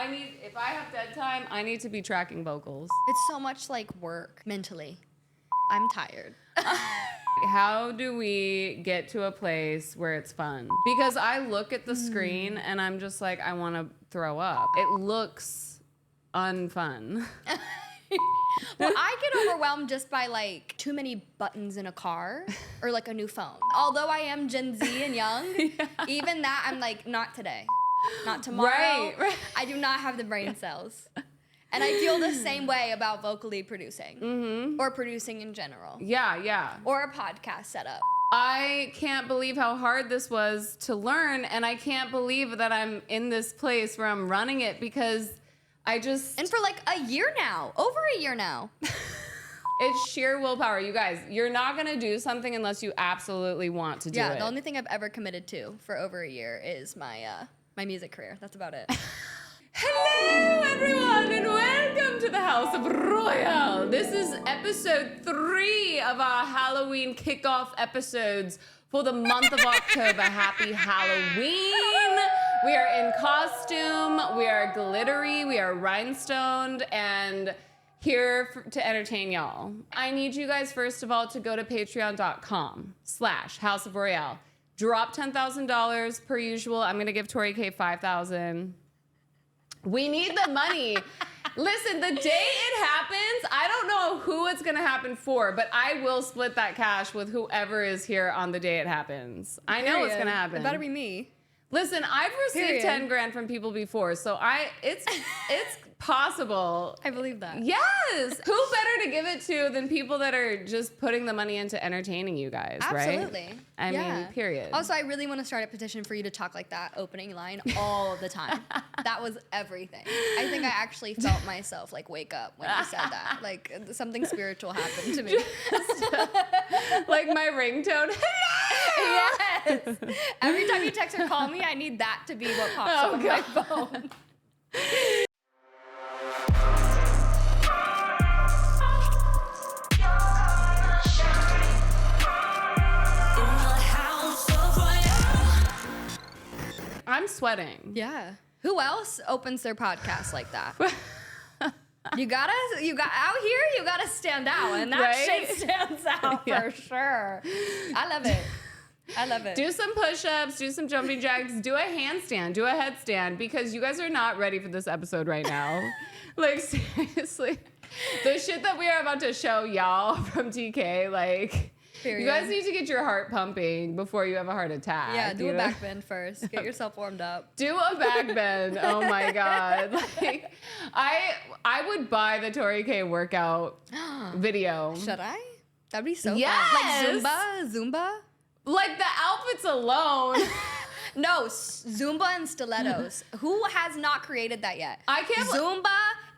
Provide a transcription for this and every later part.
If I have dead time, I need to be tracking vocals. It's so much like work mentally. I'm tired. How do we get to a place where it's fun? Because I look at the screen and I'm just like, I want to throw up. It looks unfun. Well, I get overwhelmed just by like too many buttons in a car or like a new phone. Although I am Gen Z and young, even that I'm like, not today, not tomorrow. Right. I do not have the brain cells. And I feel the same way about vocally producing or producing in general. Yeah. Or a podcast setup. I can't believe how hard this was to learn, and I can't believe that I'm in this place where I'm running it because I just... And for like a year now, over a year now. It's sheer willpower. You guys, you're not going to do something unless you absolutely want to do it. Yeah, the only thing I've ever committed to for over a year is my music career. That's about it. Hello, everyone, and welcome to the House of Royal. This is episode 3 of our Halloween kickoff episodes for the month of October. Happy Halloween. We are in costume, we are glittery, we are rhinestoned, and here to entertain y'all. I need you guys, first of all, to go to patreon.com/House of Royale. Drop $10,000 per usual. I'm gonna give Tori K $5,000. We need the money. Listen, the day it happens, I don't know who it's gonna happen for, but I will split that cash with whoever is here on the day it happens. I know it's gonna happen. It better be me. Listen, I've received 10 grand from people before, so it's possible. I believe that. Yes. Who better to give it to than people that are just putting the money into entertaining you guys, right? Absolutely. I mean, period. Also, I really want to start a petition for you to talk like that opening line all the time. That was everything. I think I actually felt myself like wake up when you said that. Like something spiritual happened to me. Like my ringtone. Yes. Every time you text or call me, I need that to be what pops up on my phone. I'm sweating. Yeah. Who else opens their podcast like that? You got out here, you gotta stand out, and that shit stands out for sure. I love it. Do some push-ups, do some jumping jacks, do a handstand, do a headstand, because you guys are not ready for this episode right now. Like, seriously. The shit that we are about to show y'all from TK, like... Period. You guys need to get your heart pumping before you have a heart attack. Yeah, do a back bend first. Get yourself warmed up. Do a back bend. Oh my God. Like, I would buy the Tori K workout video. Should I? That'd be so yes. fun. Like Zumba? Like the outfits alone. No, Zumba and stilettos. Who has not created that yet? I can't. Zumba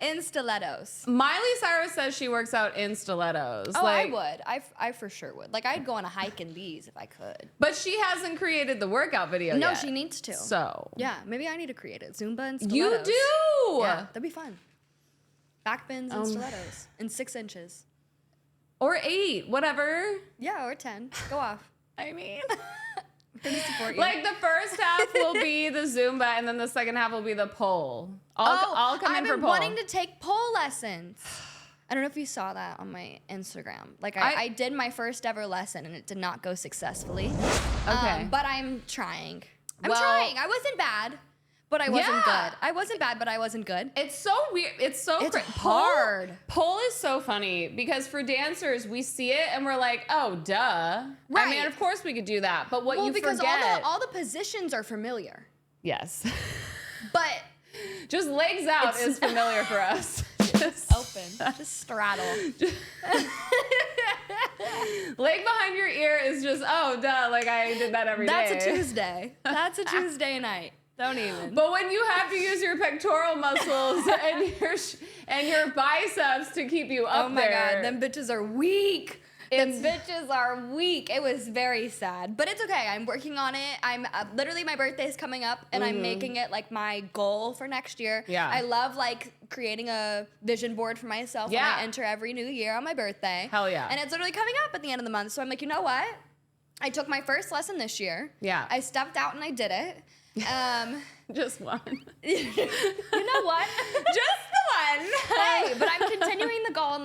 in stilettos. Miley Cyrus says she works out in stilettos. Oh, like, I would. I for sure would. Like, I'd go on a hike in these if I could. But she hasn't created the workout video yet. No, she needs to. So. Yeah, maybe I need to create it. Zumba and stilettos. You do! Yeah, that'd be fun. Back bends and stilettos in 6 inches. Or 8, whatever. Yeah, or 10. Go off. I mean... Can support you. Like the first half will be the Zumba, and then the second half will be the pole. I'll come in for pole. I've been wanting to take pole lessons. I don't know if you saw that on my Instagram. Like I did my first ever lesson, and it did not go successfly. Okay. But I'm trying. I'm trying. I wasn't bad, but I wasn't good. I wasn't bad, but I wasn't good. It's so weird. It's hard. Pole is so funny because for dancers, we see it and we're like, oh, duh. Right. I mean, of course we could do that. But what you because forget. all the positions are familiar. Yes. But. Just legs out is familiar for us. Just open. Just straddle. Leg behind your ear is just, oh, duh. Like I did that every day. That's a Tuesday. That's a Tuesday night. Don't even. But when you have to use your pectoral muscles and your biceps to keep you up there. Oh my God, them bitches are weak. Bitches are weak. It was very sad, but it's okay. I'm working on it. I'm literally my birthday is coming up, and I'm making it like my goal for next year. Yeah. I love like creating a vision board for myself when I enter every new year on my birthday. Hell yeah. And it's literally coming up at the end of the month. So I'm like, you know what? I took my first lesson this year. Yeah. I stepped out and I did it. Just one. You know what?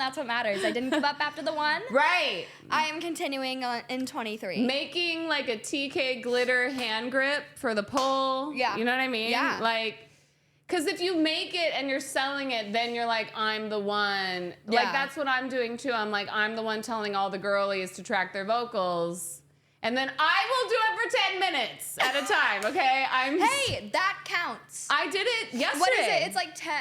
that's what matters. I didn't give up after the 1. Right. I am continuing in 23. Making like a TK glitter hand grip for the pull. Yeah. You know what I mean? Yeah. Like, because if you make it and you're selling it, then you're like, I'm the one. Yeah. Like, that's what I'm doing too. I'm like, I'm the one telling all the girlies to track their vocals. And then I will do it for 10 minutes at a time, okay? Hey, that counts. I did it yesterday. What is it? It's like 10.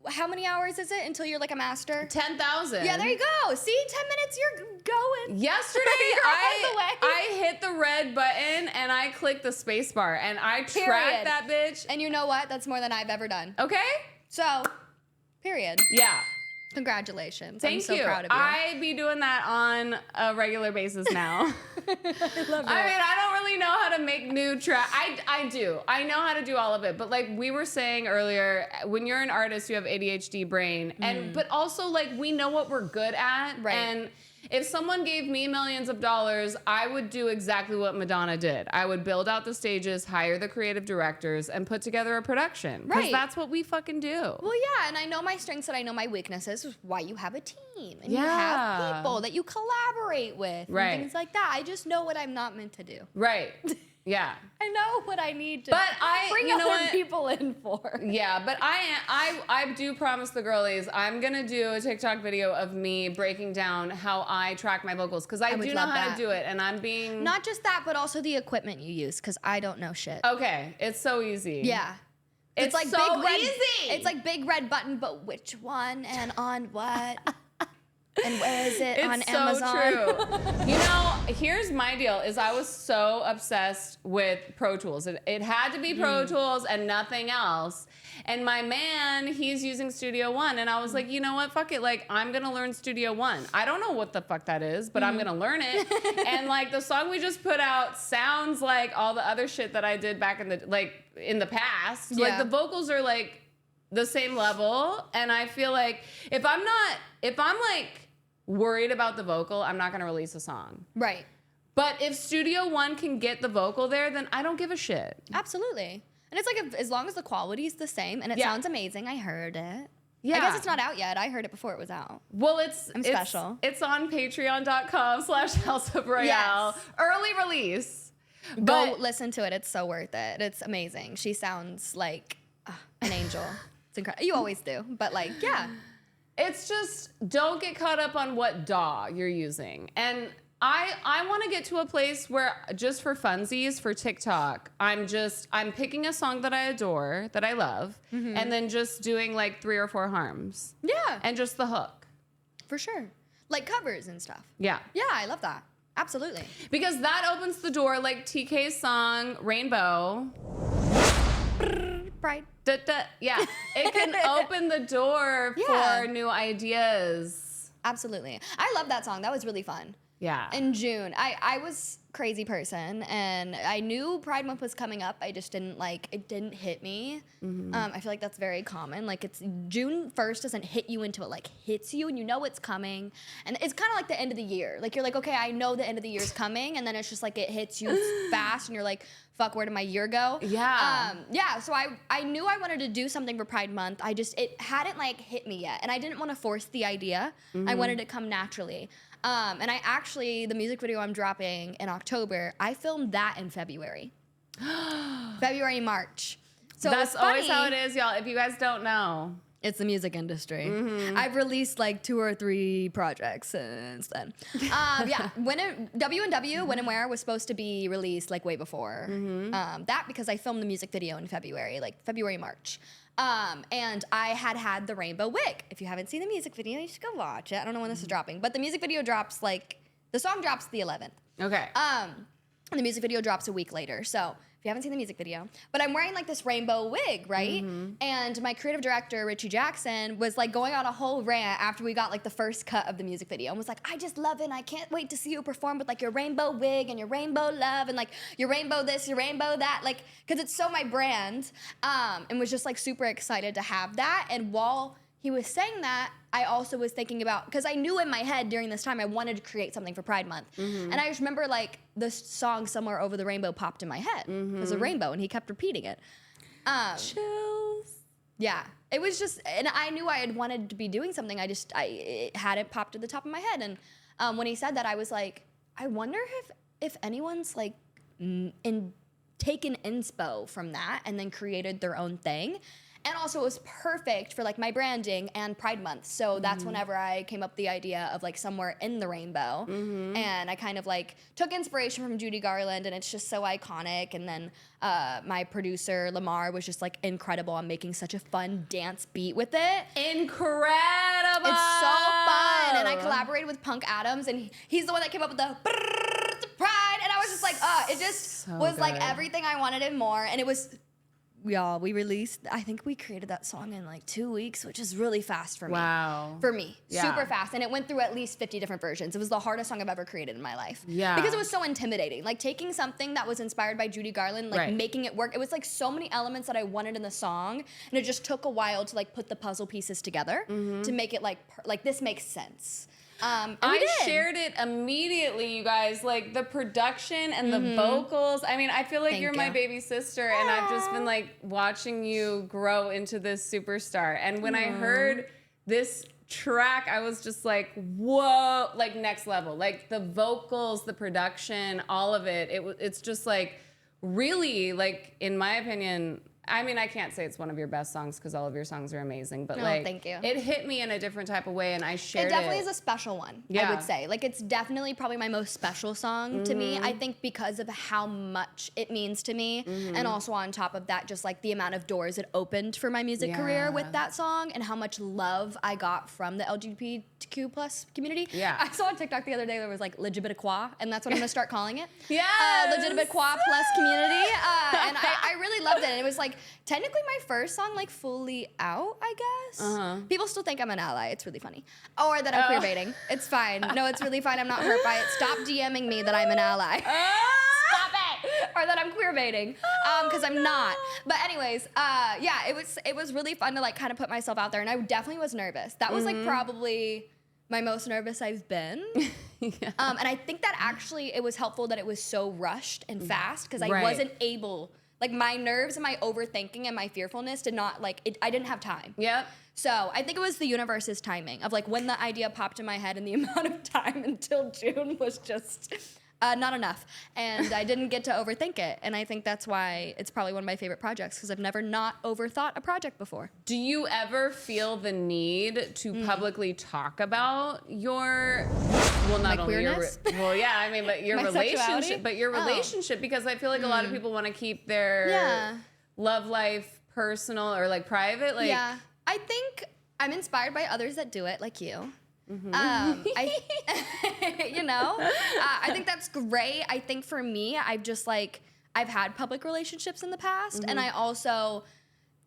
How many hours is it until you're like a master? 10,000. Yeah, there you go. See, 10 minutes, you're going. Yesterday, You're on the way. I hit the red button and I clicked the space bar and I Period. tracked that bitch. And you know what? That's more than I've ever done. Okay? So, period. Yeah. Congratulations. Thank I'm so you. proud of you. I be doing that on a regular basis now. I love it. I mean, I don't really know how to make new track. I do. I know how to do all of it. But like we were saying earlier, when you're an artist, you have ADHD brain. But also like we know what we're good at. Right. And if someone gave me millions of dollars, I would do exactly what Madonna did. I would build out the stages, hire the creative directors, and put together a production. Because Right. that's what we fucking do. Well, yeah, and I know my strengths and I know my weaknesses, which is why you have a team and you Yeah. have people that you collaborate with Right. and things like that. I just know what I'm not meant to do. Right. Yeah. I know what I need to But I- bring you know other what? people in for. Yeah, but I do promise the girlies I'm gonna do a TikTok video of me breaking down how I track my vocals because I would do know love how that. to do it, and I'm being Not just that, but also the equipment you use, because I don't know shit. okay. It's so easy. Yeah. it's like so big red, easy. It's like big red button, but which one and on what? And where is it? It's On so Amazon? true. You know, here's my deal: is I was so obsessed with Pro Tools. It had to be Pro Tools and nothing else. And my man, he's using Studio One, and I was like, you know what? Fuck it. Like, I'm gonna learn Studio One. I don't know what the fuck that is, but I'm gonna learn it. And like the song we just put out sounds like all the other shit that I did back in the past. Like Yeah. the vocals are like the same level, and I feel like if I'm like worried about the vocal, I'm not gonna release a song. Right. But if Studio One can get the vocal there, then I don't give a shit. Absolutely. And it's like, as long as the quality's the same and it Yeah. sounds amazing, I heard it. Yeah. I guess it's not out yet. I heard it before it was out. Well, I'm special. It's on patreon.com/House of Royale. Yes. Early release. Go But listen to it. It's so worth it. It's amazing. She sounds like an angel. It's incredible. You always do. But like, yeah. it's just don't get caught up on what DAW you're using. And I want to get to a place where just for funsies, for TikTok, I'm picking a song that I adore, that I love, and then just doing like 3 or 4 harms. Yeah. And just the hook. For sure. Like covers and stuff. Yeah. Yeah, I love that. Absolutely. Because that opens the door, like TK's song, Rainbow. Pride. Yeah. It can open the door Yeah. for new ideas. Absolutely. I love that song. That was really fun. Yeah. In June, I was a crazy person and I knew Pride Month was coming up. I just didn't it didn't hit me. I feel like that's very common. Like it's June 1st doesn't hit you until it like hits you and you know it's coming. And it's kind of like the end of the year. Like you're like, okay, I know the end of the year is coming. And then it's just like it hits you fast and you're like, fuck, where did my year go? Yeah. Yeah, so I knew I wanted to do something for Pride Month. It hadn't like hit me yet. And I didn't want to force the idea. I wanted it to come naturally. And I actually, the music video I'm dropping in October, I filmed that in February. February, March. So That's it's funny. always how it is, y'all. If you guys don't know. It's the music industry. I've released like 2 or 3 projects since then. Yeah, W&W, When and Where was supposed to be released like way before. That because I filmed the music video in February, like February, March. And I had the rainbow wig. If you haven't seen the music video, you should go watch it. I don't know when this is dropping, but the music video drops the song drops the 11th. Okay. And the music video drops a week later. So if you haven't seen the music video, but I'm wearing like this rainbow wig, right? And my creative director, Richie Jackson, was like going on a whole rant after we got like the first cut of the music video and was like, I just love it. And I can't wait to see you perform with like your rainbow wig and your rainbow love and like your rainbow this, your rainbow that, like, cause it's so my brand. And was just like super excited to have that. And while he was saying that, I also was thinking about, because I knew in my head during this time I wanted to create something for Pride Month. And I just remember like the song Somewhere Over the Rainbow popped in my head. It was a rainbow and he kept repeating it. Chills. Yeah. It was just, and I knew I had wanted to be doing something. It hadn't popped to the top of my head. And when he said that, I was like, I wonder if anyone's like taken inspo from that and then created their own thing. And also it was perfect for like my branding and Pride Month. So that's whenever I came up with the idea of like somewhere in the rainbow. And I kind of like took inspiration from Judy Garland, and it's just so iconic. And then my producer, Lamar, was just like incredible on making such a fun dance beat with it. Incredible. It's so fun. And I collaborated with Punk Adams, and he's the one that came up with the Pride. And I was just like, it just was like everything I wanted and more. And it was... Y'all, I think we created that song in like 2 weeks, which is really fast for me. Wow. For me, super fast. And it went through at least 50 different versions. It was the hardest song I've ever created in my life. Yeah. Because it was so intimidating. Like taking something that was inspired by Judy Garland, like making it work. It was like so many elements that I wanted in the song. And it just took a while to like put the puzzle pieces together to make it like this makes sense. I shared it immediately, you guys. Like the production and the vocals. I mean, I feel like you're my baby sister, and I've just been like watching you grow into this superstar. And when I heard this track, I was just like, whoa, like next level. Like the vocals, the production, all of it. It's just like really, like in my opinion, I mean, I can't say it's one of your best songs because all of your songs are amazing, but like, thank you. It hit me in a different type of way, and I shared it. It definitely is a special one, I would say. Like, it's definitely probably my most special song to me. I think because of how much it means to me, and also on top of that, just like the amount of doors it opened for my music career with that song, and how much love I got from the LGBTQ plus community. Yeah. I saw on TikTok the other day there was like LGBTQA, and that's what I'm gonna start calling it. Yes. LGBTQA plus community, and I really loved it. And it was like technically my first song, like fully out, I guess. People still think I'm an ally. It's really funny. Or that I'm queer baiting. It's fine. No, it's really fine. I'm not hurt by it. Stop DMing me that I'm an ally. Stop it. Or that I'm queer baiting, because I'm not. But anyways, yeah, it was really fun to like kind of put myself out there, and I definitely was nervous. That was like probably my most nervous I've been. And I think that actually it was helpful that it was so rushed and fast, because I wasn't able. Like my nerves and my overthinking and my fearfulness did not I didn't have time. Yep. So I think it was the universe's timing of like when the idea popped in my head, and the amount of time until June was just not enough. And I didn't get to overthink it. And I think that's why it's probably one of my favorite projects, because I've never not overthought a project before. Do you ever feel the need to publicly talk about your, well, not My only queerness? well, yeah, I mean, but your My sexuality? relationship, because I feel like a lot of people want to keep their love life personal or like private. Like, yeah, I think I'm inspired by others that do it, like you. You know, I think that's great. I think for me, I've had public relationships in the past, and I also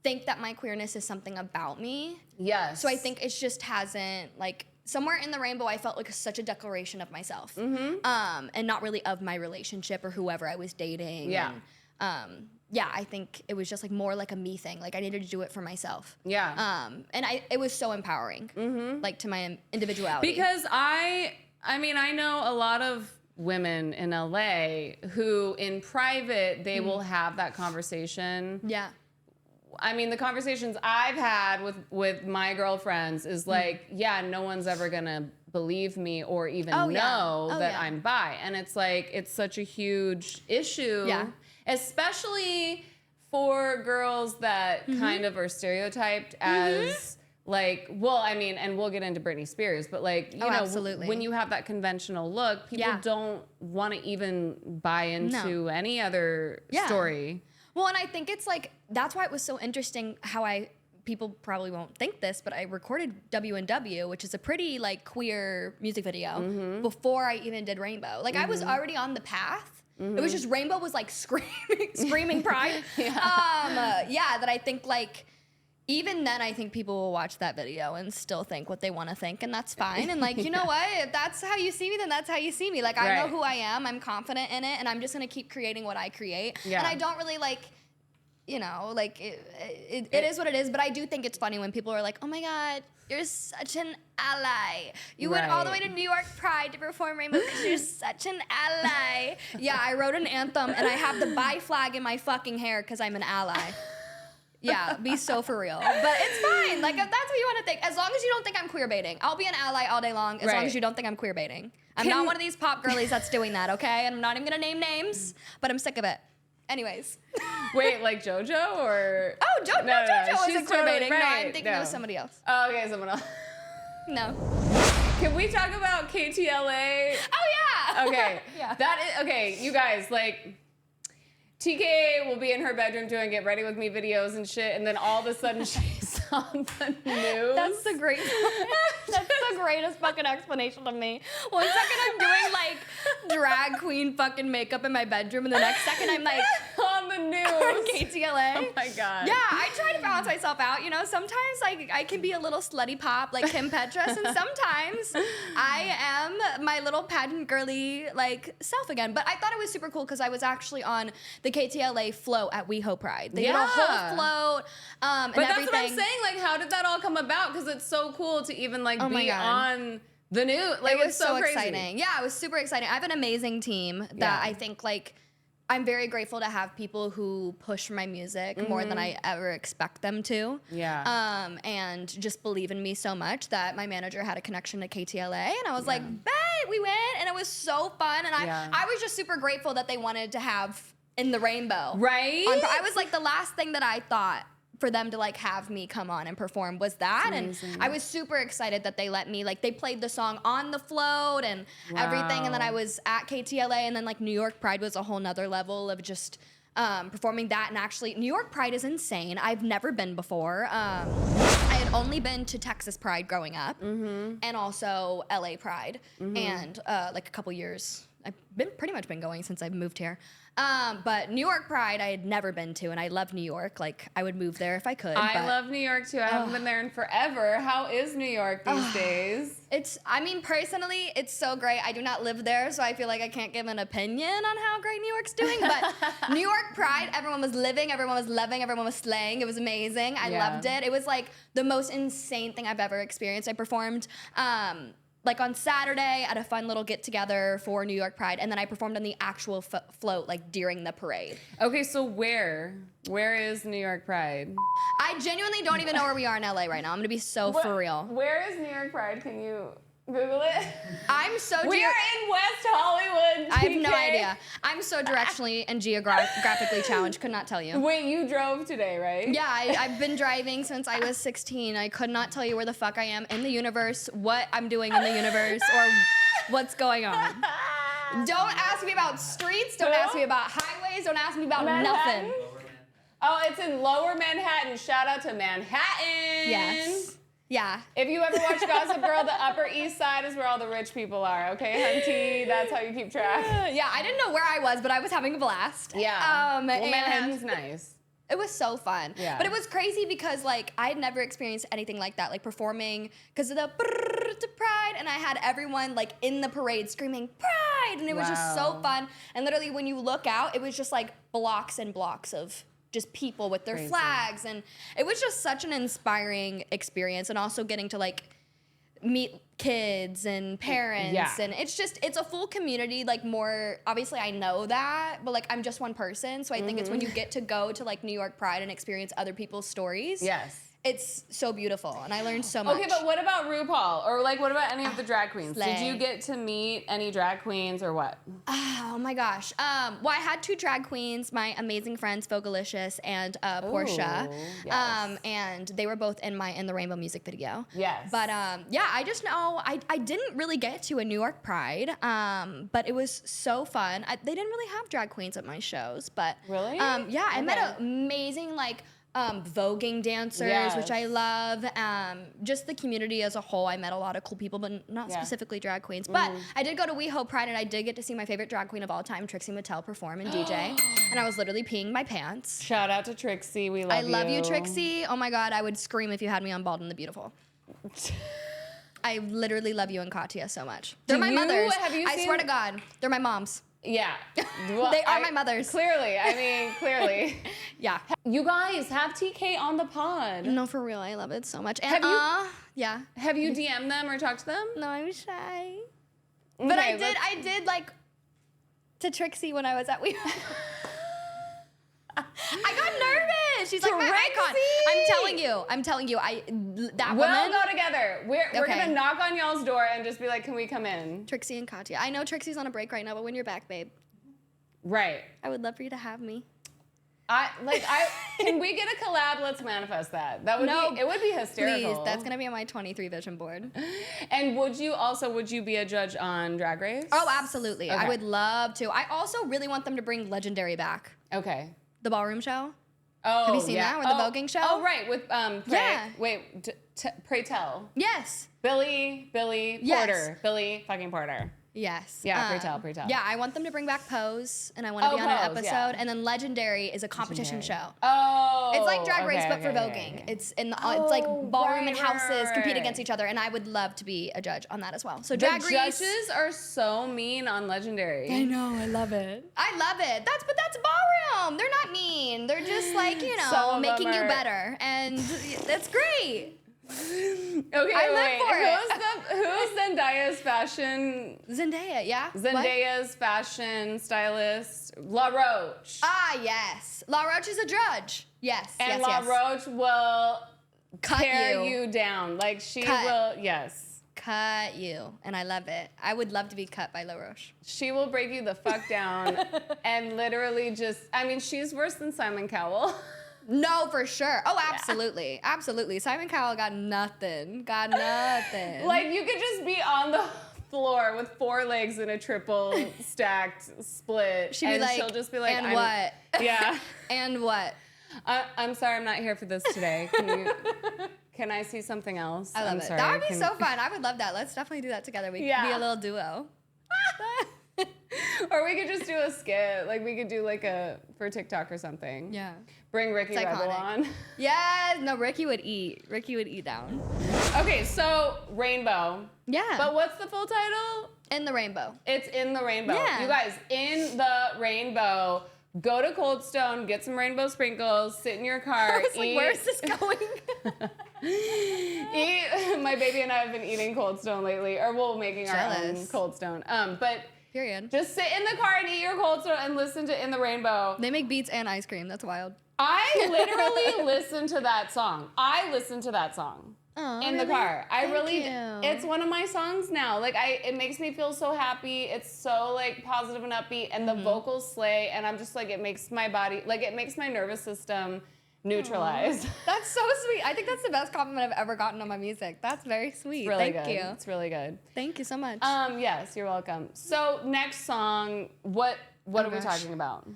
think that my queerness is something about me. Yes. So I think it just hasn't, like, somewhere in the rainbow, I felt like such a declaration of myself, and not really of my relationship or whoever I was dating. Yeah. And, yeah, I think it was just like more like a me thing. Like I needed to do it for myself. Yeah. And it was so empowering, like to my individuality. Because I mean, I know a lot of women in LA who in private, they will have that conversation. Yeah. I mean, the conversations I've had with my girlfriends is like, yeah, no one's ever gonna believe me or even know that I'm bi. And it's like, it's such a huge issue. Yeah. Especially for girls that kind of are stereotyped as like, well, I mean, and we'll get into Britney Spears, but like, you know, absolutely. when you have that conventional look, people don't want to even buy into any other story. Well, and I think it's like, that's why it was so interesting how people probably won't think this, but I recorded W&W, which is a pretty like queer music video before I even did Rainbow. Like I was already on the path. It was just Rainbow was like screaming pride. That I think like, even then I think people will watch that video and still think what they want to think, and that's fine. And like, you know what? If that's how you see me, then that's how you see me. Like I know who I am, I'm confident in it, and I'm just gonna keep creating what I create. And I don't really like, you know, like it is what it is, but I do think it's funny when people are like, oh my God, you're such an ally. You went all the way to New York Pride to perform Rainbow because you're such an ally. Yeah, I wrote an anthem and I have the bi flag in my fucking hair because I'm an ally. Yeah, be so for real. But it's fine. Like, if that's what you want to think. As long as you don't think I'm queer baiting. I'll be an ally all day long as long as you don't think I'm queer baiting. I'm not one of these pop girlies that's doing that, okay? And I'm not even going to name names, but I'm sick of it. Anyways. Wait, like JoJo or? Oh, JoJo wasn't queer baiting. Right. No, I'm thinking it was somebody else. Oh, okay, someone else. No. Can we talk about KTLA? Oh, yeah. Okay. Yeah. That is, okay, you guys, like, TK will be in her bedroom doing Get Ready With Me videos and shit, and then all of a sudden she's on the news. That's the greatest fucking explanation of me. One second I'm doing like drag queen fucking makeup in my bedroom, and the next second I'm like on the news. on KTLA. Oh my God. Yeah, I try to balance myself out. You know, sometimes like I can be a little slutty pop like Kim Petras, and sometimes I am my little pageant girly like self again. But I thought it was super cool because I was actually on the KTLA float at WeHo Pride. They did a whole float and but everything. That's what I'm saying. Like, how did that all come about? Because it's so cool to even like be on the news. Like, it was it's so crazy. exciting. Yeah, it was super exciting. I have an amazing team that I think like I'm very grateful to have people who push my music more than I ever expect them to. Yeah. And just believe in me so much that my manager had a connection to KTLA, and I was like, babe, we went, and it was so fun. And I was just super grateful that they wanted to have In the Rainbow. Right? I was like, the last thing that I thought for them to like have me come on and perform was that. And I was super excited that they let me, like, they played the song on the float and everything. And then I was at KTLA, and then like New York Pride was a whole nother level of just performing that. And actually New York Pride is insane. I've never been before. I had only been to Texas Pride growing up and also LA Pride and like a couple years. I've pretty much been going since I've moved here. But New York Pride I had never been to, and I love New York. Like, I would move there if I could. I love New York too. I haven't been there in forever. How is New York these days? I mean, personally, it's so great. I do not live there, so I feel like I can't give an opinion on how great New York's doing. But New York Pride, everyone was living, everyone was loving, everyone was slaying. It was amazing. I loved it. It was like the most insane thing I've ever experienced. I performed like on Saturday at a fun little get together for New York Pride, and then I performed on the actual float like during the parade. Okay, so where is New York Pride? I genuinely don't even know where we are in LA right now. I'm gonna be so for real. Where is New York Pride? Can you Google it? I'm so. We're in West Hollywood. I have no idea. I'm so directionally and geographically challenged. Could not tell you. Wait, you drove today, right? Yeah, I've been driving since I was 16. I could not tell you where the fuck I am in the universe, what I'm doing in the universe, or what's going on. Don't ask me about streets. Don't ask me about highways. Don't ask me about nothing. Oh, it's in Lower Manhattan. Shout out to Manhattan. Yes. Yeah. If you ever watch Gossip Girl, the Upper East Side is where all the rich people are, okay, hunty? That's how you keep track. Yeah, I didn't know where I was, but I was having a blast. Yeah. And Manhattan's nice. It was so fun. Yeah. But it was crazy because, like, I had never experienced anything like that, like performing because of the Pride, and I had everyone, like, in the parade screaming, Pride! And it was just so fun. And literally, when you look out, it was just, like, blocks and blocks of just people with their flags, and it was just such an inspiring experience, and also getting to like meet kids and parents, and it's a full community. Like, more obviously I know that, but like I'm just one person, so I think it's when you get to go to like New York Pride and experience other people's stories. Yes. It's so beautiful, and I learned so much. Okay, but what about RuPaul? Or like, what about any of the drag queens? Slay. Did you get to meet any drag queens or what? Oh my gosh. Well, I had two drag queens, my amazing friends, Fogalicious and Portia. Yes. And they were both in the Rainbow music video. Yes. But yeah, I just know I didn't really get to a New York Pride, but it was so fun. They didn't really have drag queens at my shows, but really? Yeah, I met amazing like voguing dancers, which I love. Just the community as a whole. I met a lot of cool people, but not specifically drag queens. But I did go to WeHo Pride, and I did get to see my favorite drag queen of all time, Trixie Mattel, perform and DJ. And I was literally peeing my pants. Shout out to Trixie. We love you. I love you, Trixie. Oh my God, I would scream if you had me on Bald and the Beautiful. I literally love you and Katya so much. They're my mothers. I swear to God, they're my moms. Yeah. Well, they are my mothers. Clearly. I mean, clearly. Yeah. You guys have TK on the pod. No, for real. I love it so much. And, yeah. Have you DM'd them or talked to them? No, I'm shy. Okay, but I did like to Trixie when I was at WeHo. I got nervous. She's like my icon. I'm telling you, that We'll woman. go together. We're Okay. gonna knock on y'all's door and just be like, can we come in? Trixie and Katya. I know Trixie's on a break right now, but when you're back, babe, Right. I would love for you to have me. Can we get a collab? Let's manifest that. It would be hysterical. Please, that's gonna be on my 23 vision board. And would you be a judge on Drag Race? Oh, absolutely. Okay. I would love to. I also really want them to bring Legendary back. Okay. The ballroom show. Oh, Have you seen that with the voguing show? Oh, right, with Yeah. Pray Tell. Yes. Billy Yes. Porter. Billy fucking Porter. Yes. Yeah, Pray Tell. Yeah, I want them to bring back Pose, and I want to be on an Pose, episode. yeah. And then Legendary is a competition show. Oh. It's like Drag Race, okay, but for okay, voguing. okay. It's it's like ballroom right, and houses right, compete right. against each other, and I would love to be a judge on that as well. So The Drag Race. judges are so mean on Legendary. I know, I love it. I love it. That's ballroom. They're not mean. They're just like, Some of making them you are- better, and that's great. Okay, I live for Who's Zendaya's fashion? Zendaya, yeah. What? Zendaya's fashion stylist, La Roche. Ah, yes. La Roche is a judge. Yes, And yes, La yes. Roche will Cut tear you. you down. Like she Cut. will, yes. Cut you, and I love it. I would love to be cut by La Roche. She will break you the fuck down and literally she's worse than Simon Cowell. No, for sure. Oh, absolutely. Absolutely. Simon Cowell got nothing. Got nothing. Like you could just be on the floor with 4 legs in a triple stacked split. she'd be like, she'll just be like, and what? Yeah. And what? I'm sorry, I'm not here for this today. Can I see something else? I love I'm it. sorry, That would be so fun. I would love that. Let's definitely do that together. We could be a little duo. Or we could just do a skit. Like we could do like for TikTok or something. Yeah. Bring Ricky It's Rebel iconic. on. Yes. No, Ricky would eat. Ricky would eat down. Okay, so Rainbow. Yeah. But what's the full title? In the rainbow. It's In the Rainbow. Yeah. You guys, In the Rainbow. Go to Cold Stone, get some rainbow sprinkles, sit in your car, I was like, eat. where is this going? Eat. My baby and I have been eating Cold Stone lately, or making our own Jealous. Cold Stone. But Period. just sit in the car and eat your Cold Stone and listen to In the Rainbow. They make beets and ice cream. That's wild. I literally listen to that song. Oh, In the car. Thank you. It's one of my songs now. Like it makes me feel so happy. It's so like positive and upbeat, and the vocals slay, and I'm just like, it makes my body, like it makes my nervous system neutralize. That's so sweet. I think that's the best compliment I've ever gotten on my music. That's very sweet. It's really Thank good. you. It's really good. Thank you so much. Yes, you're welcome. So next song, what are we gosh. talking about?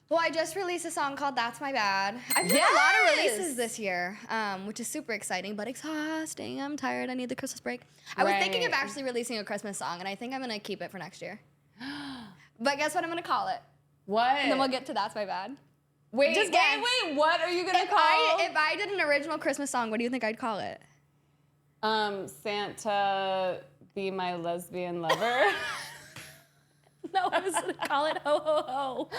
Well, I just released a song called That's My Bad. I've done a lot of releases this year, which is super exciting, but exhausting. I'm tired. I need the Christmas break. I was thinking of Right. actually releasing a Christmas song, and I think I'm going to keep it for next year. But guess what I'm going to call it? What? And then we'll get to That's My Bad. wait, just guess. wait, what are you gonna call? If I did an original Christmas song, what do you think I'd call it? Santa Be My Lesbian Lover. No, I was going to call it Ho Ho Ho.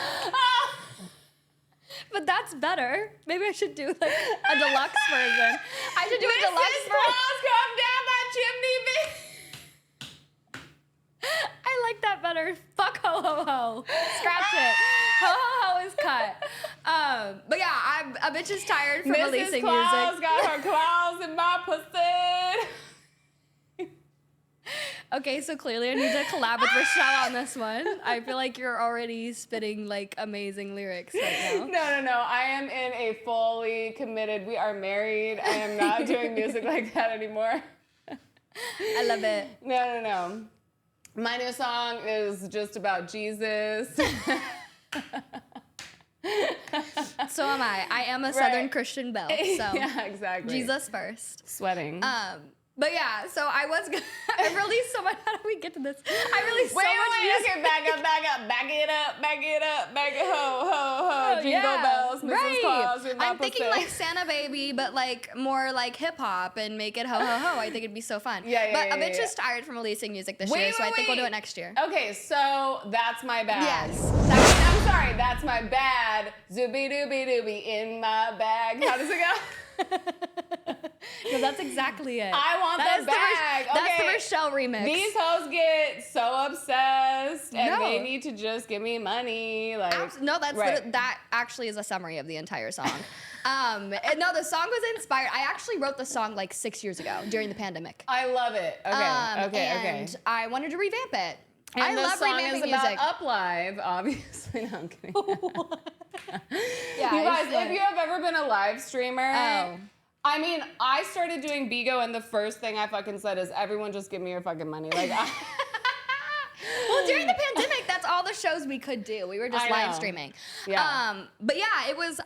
But that's better. Maybe I should do like a deluxe version. I should do a deluxe Mrs. version. Claus, come down that chimney, bitch. I like that better. Fuck Ho Ho Ho. Scratch it. Ho Ho Ho is cut. But yeah, a bitch is tired from Mrs. releasing Claus music. got her claws in my pussy. Okay, so clearly I need to collab with Rochelle on this one. I feel like you're already spitting like amazing lyrics right now. No. I am in a fully committed. We are married. I am not doing music like that anymore. I love it. No. My new song is just about Jesus. So am I. I am a Southern Christian belle. So Yeah, exactly. Jesus first. Sweating. But yeah, so I released so much. How do we get to this? I released so much music. Okay, back it up, ho, jingle bells, Mrs. Claus in my I'm thinking pussy. like Santa Baby, but like more like hip hop and make it ho ho ho. I think it'd be so fun. But a bitch is tired from releasing music this year, so I think we'll do it next year. Okay, so that's my bad. Yes. I'm sorry, that's my bad. Zooby dooby dooby in my bag. How does it go? No, that's exactly it. I want the bag. That's the Okay. Rochelle remix. These hoes get so obsessed, and No. they need to just give me money. Like No, that's right. that actually is a summary of the entire song. No, the song was inspired. I actually wrote the song like 6 years ago during the pandemic. I love it. Okay, and I wanted to revamp it. And I the love song revamping is music. about Up Live, obviously. No, I'm kidding. Yeah, You guys, if you have ever been a live streamer, Oh. I mean, I started doing Bigo, and the first thing I fucking said is, everyone just give me your fucking money. Like, Well, during the pandemic, that's all the shows we could do. We were just I live know. streaming. Yeah. But yeah, it was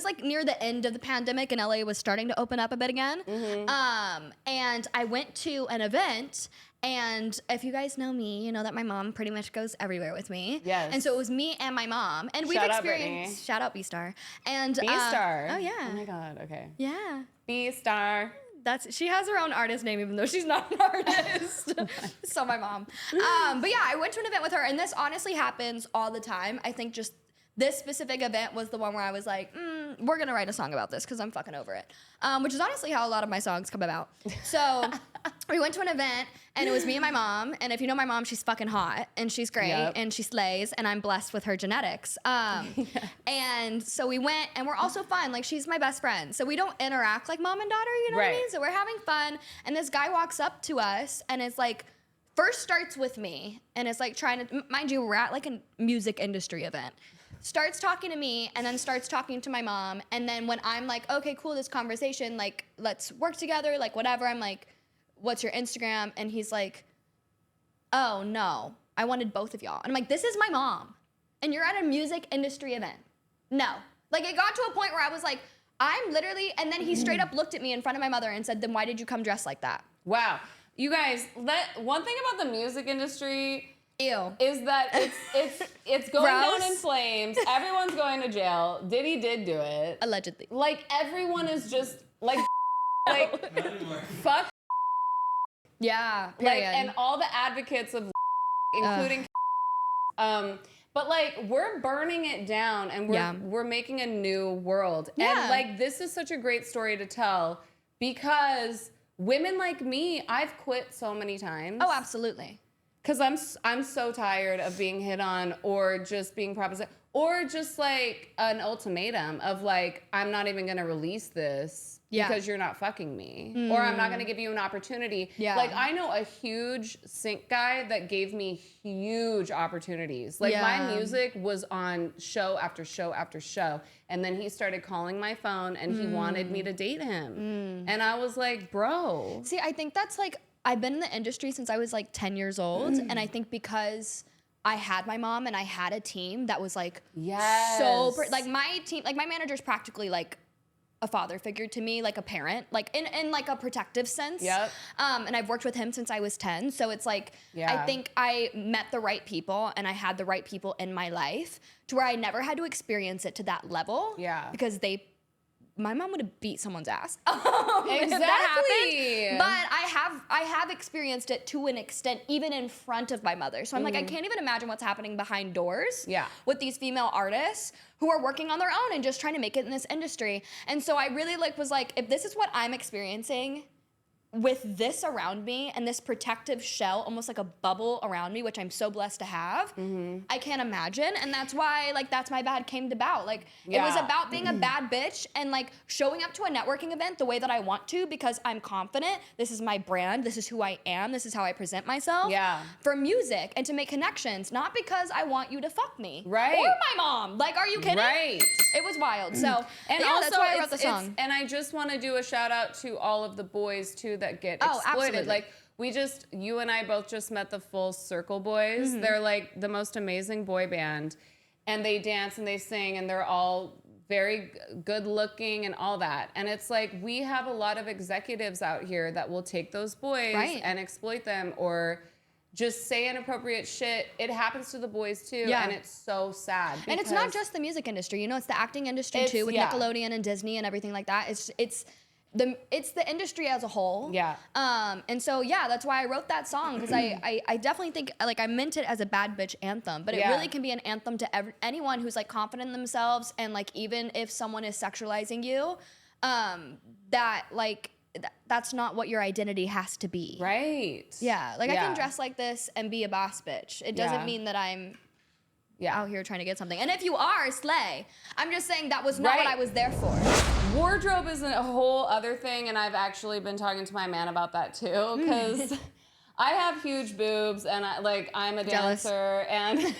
like near the end of the pandemic and LA was starting to open up a bit again. And I went to an event, and if you guys know me, you know that my mom pretty much goes everywhere with me. Yes. And so it was me and my mom. And we've Shout out experienced, Britney. shout out B-Star. And B-Star. Oh yeah. Oh my God, okay. Yeah. B-Star. She has her own artist name even though she's not an artist. So my mom. But yeah, I went to an event with her, and this honestly happens all the time. I think just this specific event was the one where I was like, we're gonna write a song about this because I'm fucking over it. Which is honestly how a lot of my songs come about. So we went to an event, and it was me and my mom. And if you know my mom, she's fucking hot, and she's great, Yep. and she slays, and I'm blessed with her genetics. And so we went, and we're also fun. Like, she's my best friend. So we don't interact like mom and daughter, you know what I Right. mean? So we're having fun, and this guy walks up to us, and is like, first starts with me, and is like trying to, mind you, we're at like a music industry event. Starts talking to me, and then starts talking to my mom, and then when I'm like, okay, cool, this conversation, like, let's work together, like, whatever, I'm like, what's your Instagram? And he's like, oh, no, I wanted both of y'all. And I'm like, this is my mom, and you're at a music industry event. No. Like, it got to a point where I was like, I'm literally, and then he straight up looked at me in front of my mother and said, then why did you come dressed like that? Wow. You guys, one thing about the music industry Ew. is that it's going Gross. down in flames. Everyone's going to jail. Diddy did do it. Allegedly. Like, everyone is just like fuck. Yeah. Like, Period. and all the advocates of including but like, we're burning it down, and we're making a new world. Yeah. And like, this is such a great story to tell, because women like me, I've quit so many times. Oh, absolutely. Because I'm so tired of being hit on, or just being proposition, or just like an ultimatum of like, I'm not even gonna release this because you're not fucking me, or I'm not gonna give you an opportunity. Yeah. Like, I know a huge sync guy that gave me huge opportunities. Like, my music was on show after show after show, and then he started calling my phone, and he wanted me to date him, and I was like, bro. See, I think that's like, I've been in the industry since I was like 10 years old, and I think because I had my mom and I had a team that was like like my team, like my manager's practically like a father figure to me, like a parent, like in like a protective sense. Yep. And I've worked with him since I was 10, so it's like I think I met the right people, and I had the right people in my life to where I never had to experience it to that level. Yeah. Because my mom would have beat someone's ass. Exactly. If that happened. But I have experienced it to an extent, even in front of my mother. So I'm like, I can't even imagine what's happening behind doors with these female artists who are working on their own and just trying to make it in this industry. And so I really was like, if this is what I'm experiencing with this around me and this protective shell, almost like a bubble around me, which I'm so blessed to have, I can't imagine. And that's why, like, that's my bad came about. Like, it was about being a bad bitch and, like, showing up to a networking event the way that I want to, because I'm confident. This is my brand. This is who I am. This is how I present myself. Yeah. For music and to make connections, not because I want you to fuck me. Right. Or my mom. Like, are you kidding? Right. It was wild. So, And yeah, also, that's why I wrote the song. and I just want to do a shout out to all of the boys too that get exploited. Absolutely. Like, you and I both just met the Full Circle Boys. They're like the most amazing boy band, and they dance and they sing, and they're all very good looking and all that. And it's like, we have a lot of executives out here that will take those boys and exploit them, or just say inappropriate shit. It happens to the boys too, and it's so sad. And it's not just the music industry, you know, it's the acting industry too, with Nickelodeon and Disney and everything like that. It's the industry as a whole. Yeah. And so, yeah, that's why I wrote that song, because I definitely think, like, I meant it as a bad bitch anthem, but it really can be an anthem to anyone who's, like, confident in themselves, and, like, even if someone is sexualizing you, that, like, that's not what your identity has to be. Right. Yeah. Like, I can dress like this and be a boss bitch. It doesn't mean that I'm out here trying to get something. And if you are, slay. I'm just saying that was not what I was there for. Wardrobe is a whole other thing, and I've actually been talking to my man about that too, because I have huge boobs, and I'm a dancer, and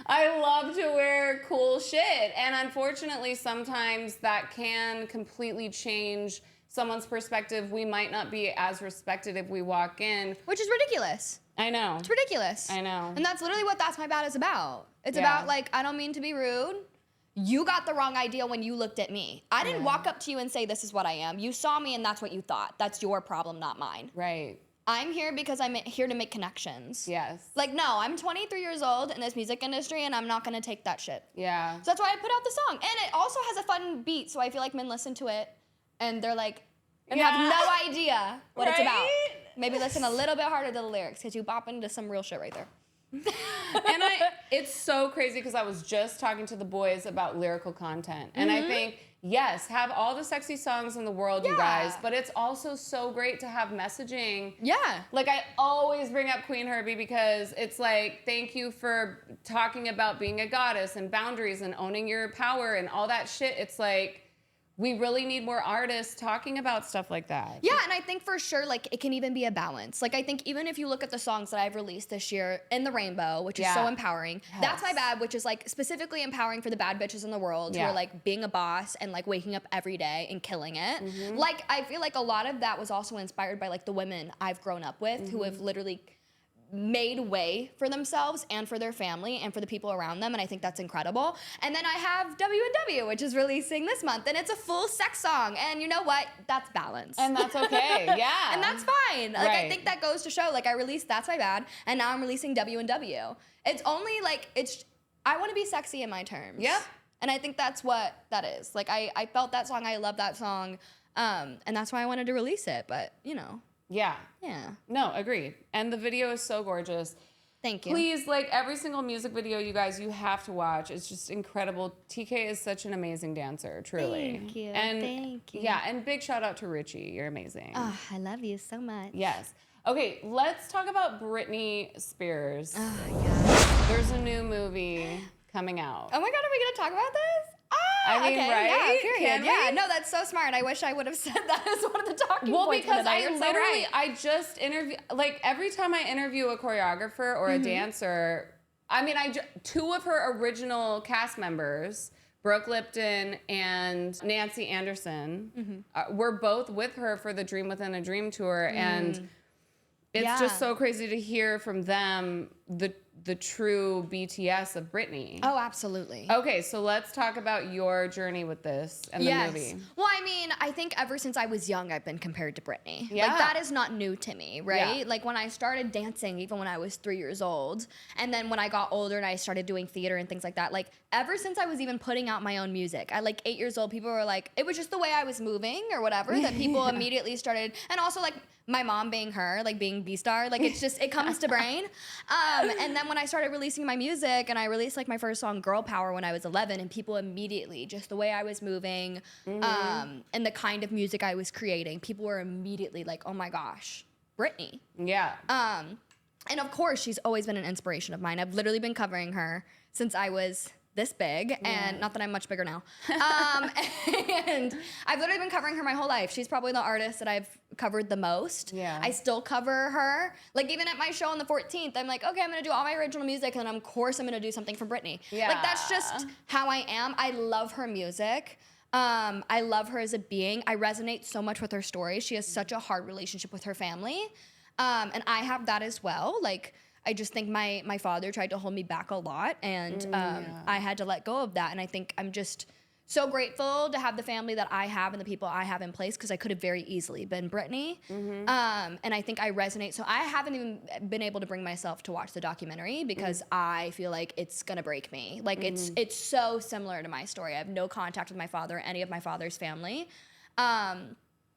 I love to wear cool shit. And unfortunately, sometimes that can completely change someone's perspective. We might not be as respected if we walk in. Which is ridiculous. I know. It's ridiculous. I know. And that's literally what That's My Bad is about. It's about, like, I don't mean to be rude. You got the wrong idea when you looked at me. I didn't walk up to you and say, this is what I am. You saw me and that's what you thought. That's your problem, not mine. Right. I'm here because I'm here to make connections. Yes. Like, no, I'm 23 years old in this music industry and I'm not gonna take that shit. Yeah. So that's why I put out the song. And it also has a fun beat, so I feel like men listen to it and they're like, and have no idea what it's about. Maybe listen a little bit harder to the lyrics because you bop into some real shit right there. And it's so crazy because I was just talking to the boys about lyrical content. And I think, yes, have all the sexy songs in the world, you guys, but it's also so great to have messaging. Yeah. Like, I always bring up Queen Herbie because it's like, thank you for talking about being a goddess and boundaries and owning your power and all that shit. It's like, we really need more artists talking about stuff like that. Yeah, and I think for sure, like, it can even be a balance. Like, I think even if you look at the songs that I've released this year, In the Rainbow, which is so empowering. Yes. That's My Bad, which is, like, specifically empowering for the bad bitches in the world who are, like, being a boss and, like, waking up every day and killing it. Like, I feel like a lot of that was also inspired by, like, the women I've grown up with who have literally made way for themselves and for their family and for the people around them, and I think that's incredible. And then I have W&W, which is releasing this month, and it's a full sex song, and you know what? That's balance. And that's okay, yeah. And that's fine. Like, I think that goes to show, like, I released That's My Bad, and now I'm releasing W&W. It's only, like, I want to be sexy in my terms. Yep. And I think that's what that is. Like, I felt that song, I love that song, and that's why I wanted to release it, but, you know. Yeah. Yeah. No, agreed. And the video is so gorgeous. Thank you. Please, like, every single music video, you guys, you have to watch. It's just incredible. TK is such an amazing dancer, truly. Thank you. And thank you. yeah, and big shout out to Richie. You're amazing. Oh, I love you so much. Yes. Okay, let's talk about Britney Spears. Oh, yeah. There's a new movie coming out. Oh my God, are we gonna talk about this? I mean, okay, right? Yeah, period. Can Yeah, we? no, that's so smart. I wish I would have said that as one of the talking points. Well, because I I literally, I just interview, like, every time I interview a choreographer or a dancer, I mean, two of her original cast members, Brooke Lipton and Nancy Anderson, were both with her for the Dream Within a Dream tour, and it's just so crazy to hear from them the true BTS of Britney. Oh, absolutely. Okay, so let's talk about your journey with this and the movie. Well, I mean, I think ever since I was young, I've been compared to Britney. Yeah. Like, that is not new to me, right? Yeah. Like, when I started dancing, even when I was 3 years old, and then when I got older and I started doing theater and things like that, like, ever since I was even putting out my own music, at like 8 years old, people were like, it was just the way I was moving or whatever, that people immediately started, and also, like, my mom being her, like being B-star, like, it's just, it comes to brain. And then when I started releasing my music, and I released like my first song, Girl Power, when I was 11, and people immediately, just the way I was moving, and the kind of music I was creating, people were immediately like, oh my gosh, Britney. Yeah. And of course, she's always been an inspiration of mine. I've literally been covering her since I was this big, and not that I'm much bigger now. And I've literally been covering her my whole life. She's probably the artist that I've covered the most. Yeah. I still cover her. Like, even at my show on the 14th, I'm like, okay, I'm gonna do all my original music, and then of course I'm gonna do something from Britney. Yeah. Like, that's just how I am. I love her music. I love her as a being. I resonate so much with her story. She has such a hard relationship with her family. And I have that as well. Like, I just think my father tried to hold me back a lot, and I had to let go of that. And I think I'm just so grateful to have the family that I have and the people I have in place, because I could have very easily been Britney. And I think I resonate. So I haven't even been able to bring myself to watch the documentary because I feel like it's gonna break me. Like, it's so similar to my story. I have no contact with my father or any of my father's family.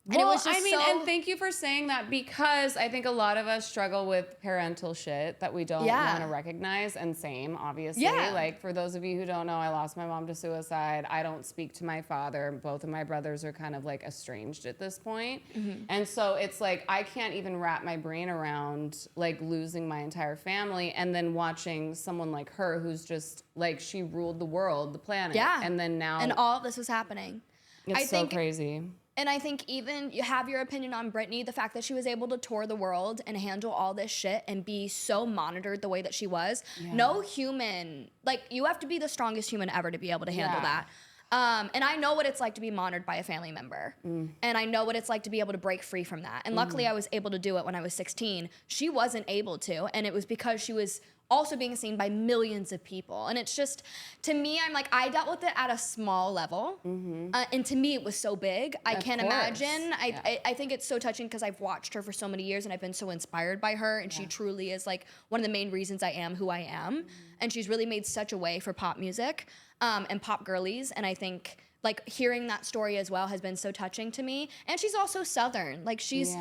And it was just and thank you for saying that, because I think a lot of us struggle with parental shit that we don't want to recognize, and same, obviously. Yeah. Like, for those of you who don't know, I lost my mom to suicide. I don't speak to my father. Both of my brothers are kind of like estranged at this point. And so it's like, I can't even wrap my brain around like losing my entire family and then watching someone like her who's just like, she ruled the world, the planet. Yeah. And then now. And all of this was happening. It's so crazy. And I think even you have your opinion on Britney, the fact that she was able to tour the world and handle all this shit and be so monitored the way that she was. No human, like, you have to be the strongest human ever to be able to handle that. And I know what it's like to be monitored by a family member. And I know what it's like to be able to break free from that. And luckily I was able to do it when I was 16. She wasn't able to, and it was because she was also being seen by millions of people. And it's just, to me, I'm like, I dealt with it at a small level. And to me, it was so big. I can't imagine. I think it's so touching because I've watched her for so many years and I've been so inspired by her. And she truly is like one of the main reasons I am who I am. And she's really made such a way for pop music and pop girlies. And I think like hearing that story as well has been so touching to me. And she's also Southern. Like she's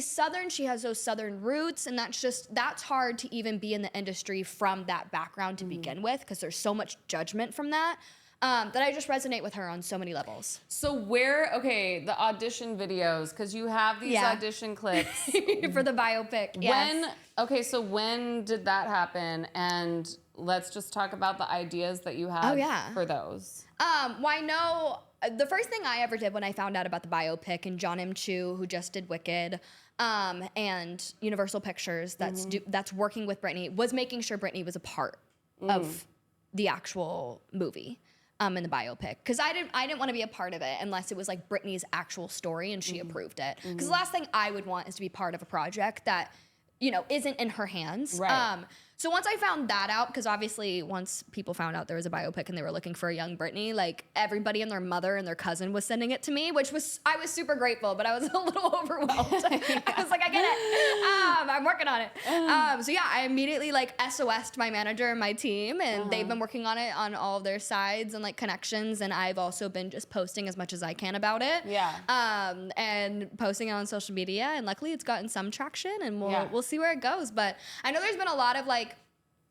Southern, she has those Southern roots, and that's hard to even be in the industry from that background to begin with, because there's so much judgment from that. That I just resonate with her on so many levels. So the audition videos, because you have these audition clips. For the biopic, So when did that happen? And let's just talk about the ideas that you had for those. Well, I know the first thing I ever did when I found out about the biopic, and John M. Chu, who just did Wicked, and Universal Pictures, that's working with Britney, was making sure Britney was a part of the actual movie. In the biopic, because I didn't want to be a part of it unless it was like Britney's actual story and she approved it. Because the last thing I would want is to be part of a project that, isn't in her hands. Right. So once I found that out, because obviously once people found out there was a biopic and they were looking for a young Britney, like everybody and their mother and their cousin was sending it to me, I was super grateful, but I was a little overwhelmed. I was like, I get it. I'm working on it. So yeah, I immediately like SOS'd my manager and my team, and they've been working on it on all of their sides and like connections, and I've also been just posting as much as I can about it. And posting it on social media, and luckily it's gotten some traction, and we'll see where it goes. But I know there's been a lot of like,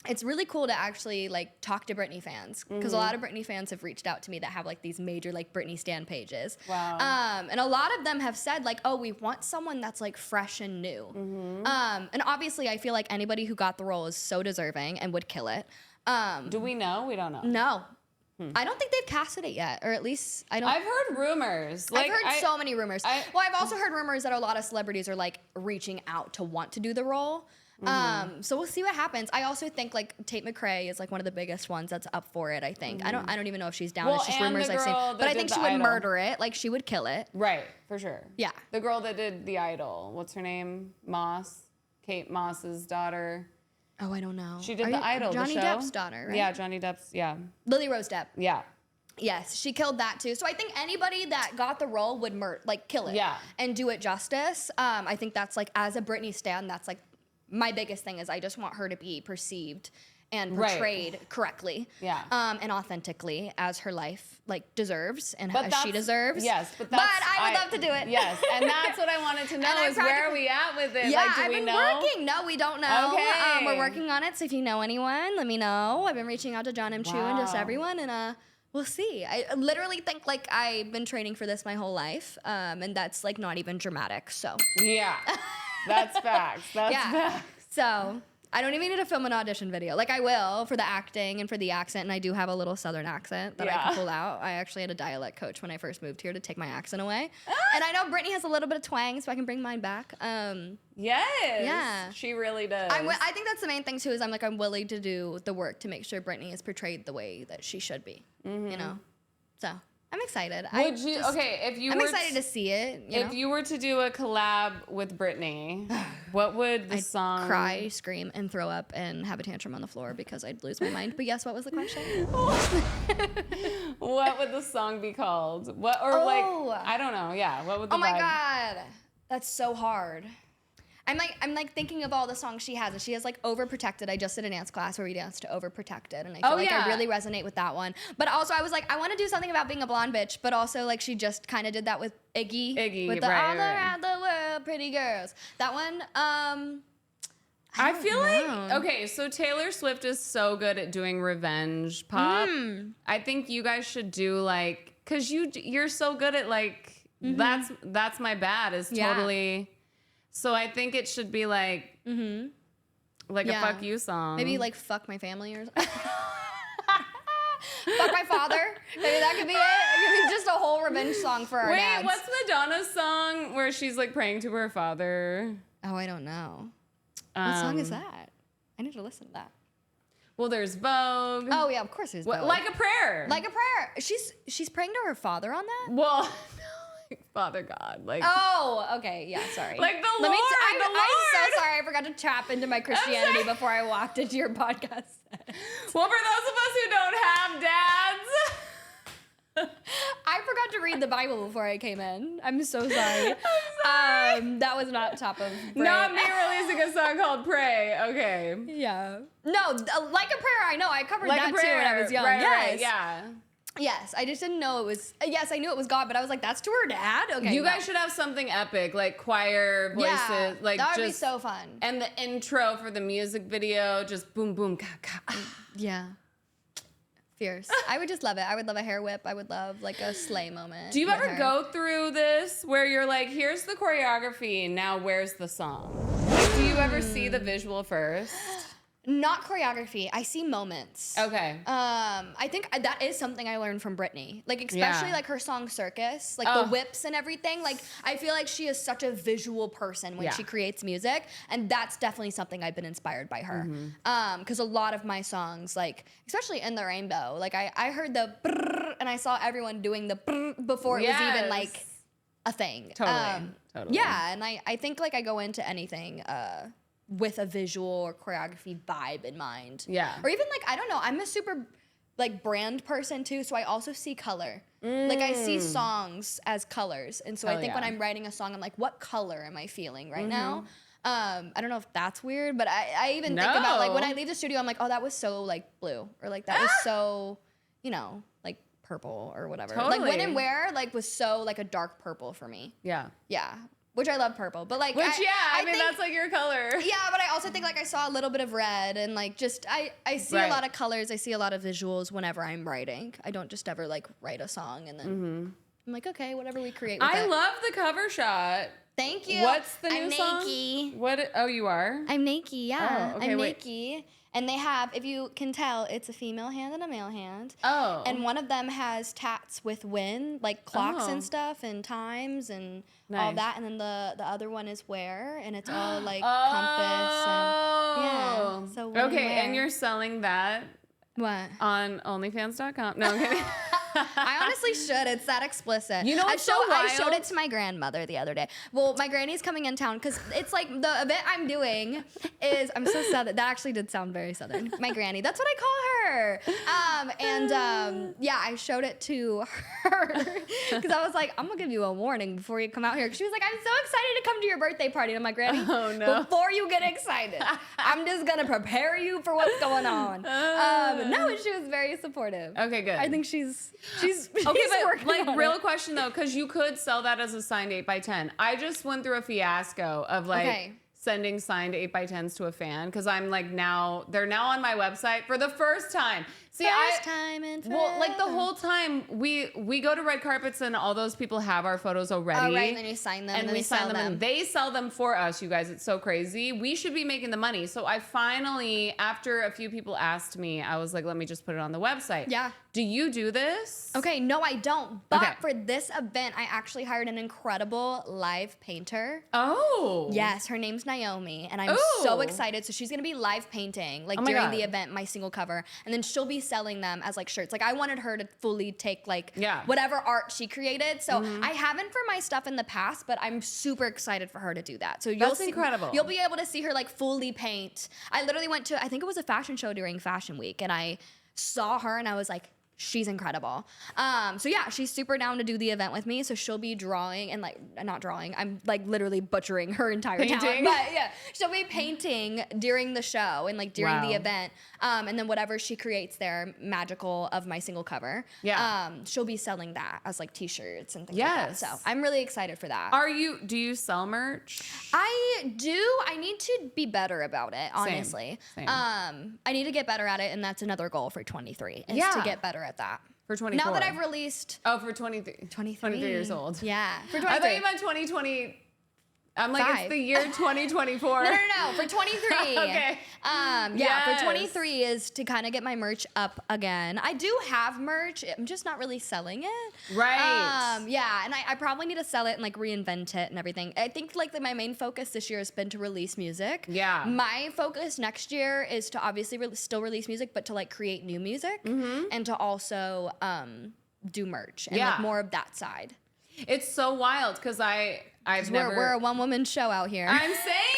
it's really cool to actually like talk to Britney fans, because a lot of Britney fans have reached out to me that have like these major like Britney stan pages. Wow. And a lot of them have said like, oh, we want someone that's like fresh and new. And obviously I feel like anybody who got the role is so deserving and would kill it. Do we know? We don't know. No. I don't think they've casted it yet, or at least I don't. I've heard rumors. I've heard so many rumors. Well, I've also heard rumors that a lot of celebrities are like reaching out to want to do the role. So we'll see what happens. I also think like Tate McRae is like one of the biggest ones that's up for it. I think I don't even know if she's down. Well, it's just and rumors the I've seen. girl But that I think did she The would Idol. murder it. Like she would kill it. Right, for sure. Yeah. The girl that did The Idol. What's her name? Moss. Kate Moss's daughter. Oh, I don't know. She did The Idol, Johnny the show. Depp's daughter, right? Yeah, Johnny Depp's. Yeah. Lily Rose Depp. Yeah. Yes, she killed that too. So I think anybody that got the role would kill it. Yeah. And do it justice. I think that's like, as a Britney stan, that's like my biggest thing, is I just want her to be perceived and portrayed correctly, and authentically as her life like deserves and as she deserves. Yes, but I would love to do it. Yes, and that's what I wanted to know is where are we at with it? Yeah, like, do I've we been know? working. No, we don't know. Okay. We're working on it. So if you know anyone, let me know. I've been reaching out to John M. Chu and just everyone, and we'll see. I literally think like I've been training for this my whole life, and that's like not even dramatic. So yeah, that's facts. That's facts. So I don't even need to film an audition video. Like I will for the acting and for the accent, and I do have a little Southern accent that I can pull out. I actually had a dialect coach when I first moved here to take my accent away. And I know Britney has a little bit of twang, so I can bring mine back. Yes. Yeah. She really does. I think that's the main thing too, is I'm willing to do the work to make sure Britney is portrayed the way that she should be. You know? So I'm excited. I'm excited to see it. If you were to do a collab with Britney, what would the song? Cry, scream, and throw up and have a tantrum on the floor because I'd lose my mind. But yes, what was the question? What would the song be called? I don't know. Yeah, what would the Oh my vibe? God, that's so hard. I'm like thinking of all the songs she has, and she has like Overprotected. I just did a dance class where we danced to Overprotected, and I feel like I really resonate with that one. But also I was like, I want to do something about being a blonde bitch, but also like she just kind of did that with Iggy with the all around the world pretty girls. That one, I feel like, okay, so Taylor Swift is so good at doing revenge pop. I think you guys should do like, cause you're so good at like, that's my bad is totally. So I think it should be like, like a fuck you song. Maybe like fuck my family or something. Fuck my father. Maybe that could be it. It could be just a whole revenge song for our dads. Wait, what's Madonna's song where she's like praying to her father? Oh, I don't know. What song is that? I need to listen to that. Well, there's Vogue. Oh yeah, of course there's Vogue. Like a prayer. Like a prayer. She's praying to her father on that? Well, Father God, like. Oh, okay, yeah, sorry. Like the Lord, I'm so sorry. I forgot to tap into my Christianity before I walked into your podcast. Well, for those of us who don't have dads. I forgot to read the Bible before I came in. I'm so sorry. That was not top of brain. Not me releasing a song called Pray. Okay. Yeah. No, Like a Prayer, I know. I covered Like that a prayer. too when I was young. Right, yes. right, yeah. Yes, I just didn't know it was. Yes, I knew it was God, but I was like, that's to her dad? Okay. You guys should have something epic, like choir voices. Yeah, like that would just, be so fun. And the intro for the music video, just boom, boom, ka, ka. Yeah. Fierce. I would just love it. I would love a hair whip. I would love like a sleigh moment. Do you ever go through this where you're like, here's the choreography, now where's the song? Like, do you ever see the visual first? Not choreography. I see moments. Okay. I think that is something I learned from Britney. Like, especially like her song Circus, like the whips and everything. Like, I feel like she is such a visual person when she creates music. And that's definitely something I've been inspired by her. Because a lot of my songs, like, especially In the Rainbow, like I heard the brrr, and I saw everyone doing the brrr before it was even like a thing. Totally. Yeah, and I think like I go into anything with a visual or choreography vibe in mind. Yeah. Or even like, I don't know, I'm a super like brand person too, so I also see color. Like I see songs as colors. And so I think when I'm writing a song, I'm like, what color am I feeling right now? I don't know if that's weird, but I even think about like when I leave the studio, I'm like, oh, that was so like blue, or like that was so, you know, like purple or whatever. Totally. Like When and Where like was so like a dark purple for me. Yeah. Yeah. Which I love purple, but like, I mean, think, that's like your color. Yeah, but I also think like I saw a little bit of red, and like just I see a lot of colors. I see a lot of visuals whenever I'm writing. I don't just ever like write a song and then I'm like, okay, whatever we create with it. I love the cover shot. Thank you. What's the new I'm song? Nakey. What? Oh, you are? I'm Nakey, yeah. Oh, okay, I'm wait. Nakey. And they have, if you can tell, it's a female hand and a male hand. Oh. And one of them has tats with wind, like clocks and stuff, and times and all that. And then the other one is where, and it's all like compass and yeah. So when and okay, where. and you're selling that What? on OnlyFans.com? No, I'm kidding. I honestly should. It's that explicit. You know what's so wild? I showed it to my grandmother the other day. Well, my granny's coming in town because it's like the event I'm doing is, I'm so southern. That actually did sound very southern. My granny. That's what I call her. Yeah, I showed it to her because I was like, I'm going to give you a warning before you come out here. She was like, I'm so excited to come to your birthday party. And I'm like, Granny, before you get excited, I'm just going to prepare you for what's going on. No, she was very supportive. Okay, good. I think she's okay, but working like on real it. question though, because you could sell that as a signed 8x10. I just went through a fiasco of like sending signed 8x10s to a fan because I'm like they're now on my website for the first time. See, time in well, like the whole time we go to red carpets and all those people have our photos already. Oh, right, and then you sign them, and then we sign them, and they sell them for us. You guys, it's so crazy. We should be making the money. So I finally, after a few people asked me, I was like, let me just put it on the website. Yeah. Do you do this? Okay, no, I don't. But for this event, I actually hired an incredible live painter. Oh. Yes, her name's Naomi, and I'm so excited. So she's gonna be live painting like during the event, my single cover, and then she'll be selling them as like shirts. Like I wanted her to fully take like whatever art she created. So I haven't for my stuff in the past, but I'm super excited for her to do that. So That's incredible. You'll be able to see her like fully paint. I literally went to, I think it was a fashion show during Fashion Week, and I saw her and I was like, She's incredible. So yeah, she's super down to do the event with me. So she'll be drawing and like, not drawing, I'm like literally butchering her entire talent. But yeah, she'll be painting during the show and like during the event. And then whatever she creates there, magical of my single cover. Yeah. She'll be selling that as like t-shirts and things like that. So I'm really excited for that. Do you sell merch? I do. I need to be better about it, honestly. Same. I need to get better at it, and that's another goal for 23 is to get better at that. For 24. Now that I've released... Oh, for 23. 23 years old. Yeah. For 23. I thought you meant 2020... I'm like, it's the year 2024. No. For 23. Okay. For 23 is to kind of get my merch up again. I do have merch. I'm just not really selling it. Right. Yeah, and I probably need to sell it and like reinvent it and everything. I think like my main focus this year has been to release music. Yeah. My focus next year is to obviously still release music, but to like create new music and to also do merch and like more of that side. It's so wild because we're a one-woman show out here. I'm saying,